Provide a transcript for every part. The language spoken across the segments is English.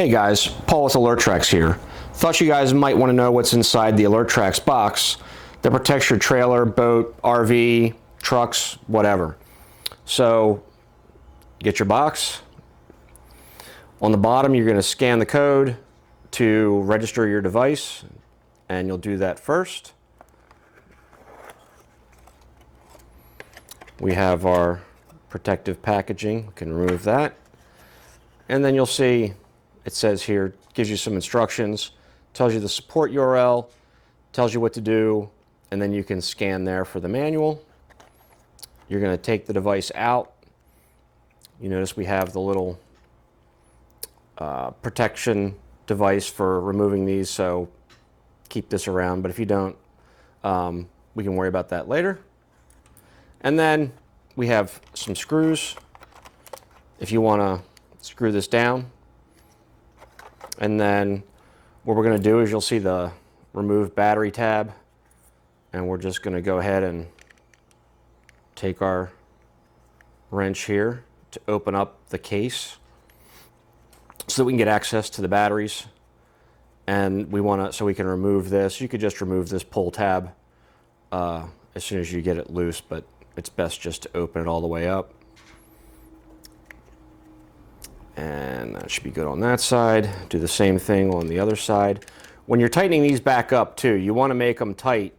Hey guys, Paul with AlerTrax here. Thought you guys might want to know what's inside the AlerTrax box that protects your trailer, boat, RV, trucks, whatever. So, get your box. On the bottom, you're going to scan the code to register your device, and you'll do that first. We have our protective packaging. We can remove that. And then you'll see it says here, gives you some instructions, tells you the support URL, tells you what to do, and then you can scan there for the manual. You're going to take the device out. You notice we have the little protection device for removing these, so keep this around, but if you don't, we can worry about that later. And then we have some screws if you want to screw this down. And then what we're going to do is you'll see the remove battery tab, and we're just going to go ahead and take our wrench here to open up the case so that we can get access to the batteries. And we want to, so we can remove this. You could just remove this pull tab as soon as you get it loose, but it's best just to open it all the way up. And that should be good on that side. Do the same thing on the other side. When you're tightening these back up too, you want to make them tight,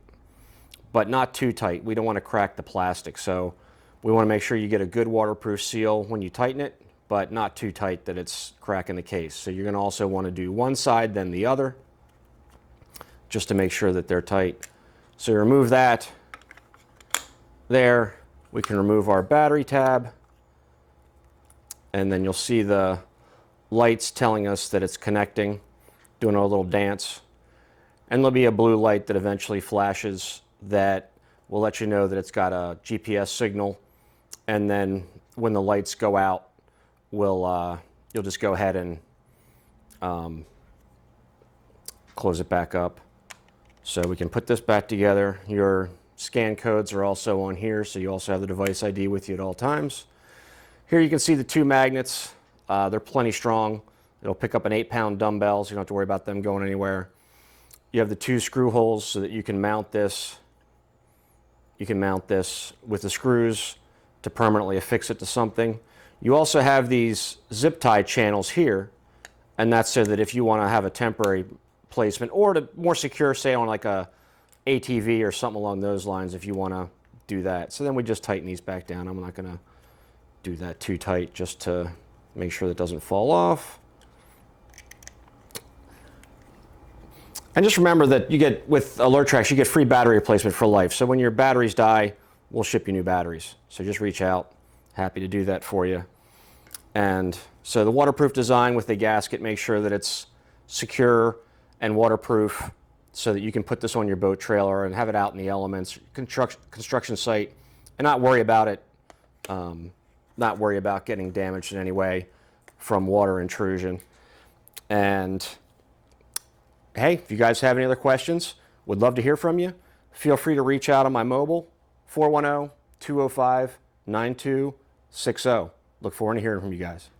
but not too tight. We don't want to crack the plastic. So we want to make sure you get a good waterproof seal when you tighten it, but not too tight that it's cracking the case. So you're going to also want to do one side, then the other, just to make sure that they're tight. So you remove that. There, we can remove our battery tab. And then you'll see the lights telling us that it's connecting, doing a little dance. And there'll be a blue light that eventually flashes that will let you know that it's got a GPS signal. And then when the lights go out, you'll just go ahead and close it back up. So we can put this back together. Your scan codes are also on here, so you also have the device ID with you at all times. Here you can see the two magnets. They're plenty strong. It'll pick up an 8-pound dumbbell, so you don't have to worry about them going anywhere. You have the two screw holes so that you can mount this. You can mount this with the screws to permanently affix it to something. You also have these zip tie channels here, and that's so that if you want to have a temporary placement or to more secure, say on like a ATV or something along those lines, if you want to do that. So then we just tighten these back down. I'm not going to do that too tight just to make sure that it doesn't fall off. And just remember that you get, with AlerTrax, you get free battery replacement for life. So when your batteries die, we'll ship you new batteries. So just reach out. Happy to do that for you. And so the waterproof design with the gasket makes sure that it's secure and waterproof so that you can put this on your boat trailer and have it out in the elements, construction site, and not worry about it. Not worry about getting damaged in any way from water intrusion. And hey, if you guys have any other questions, would love to hear from you. Feel free to reach out on my mobile, 410-205-9260. Look forward to hearing from you guys.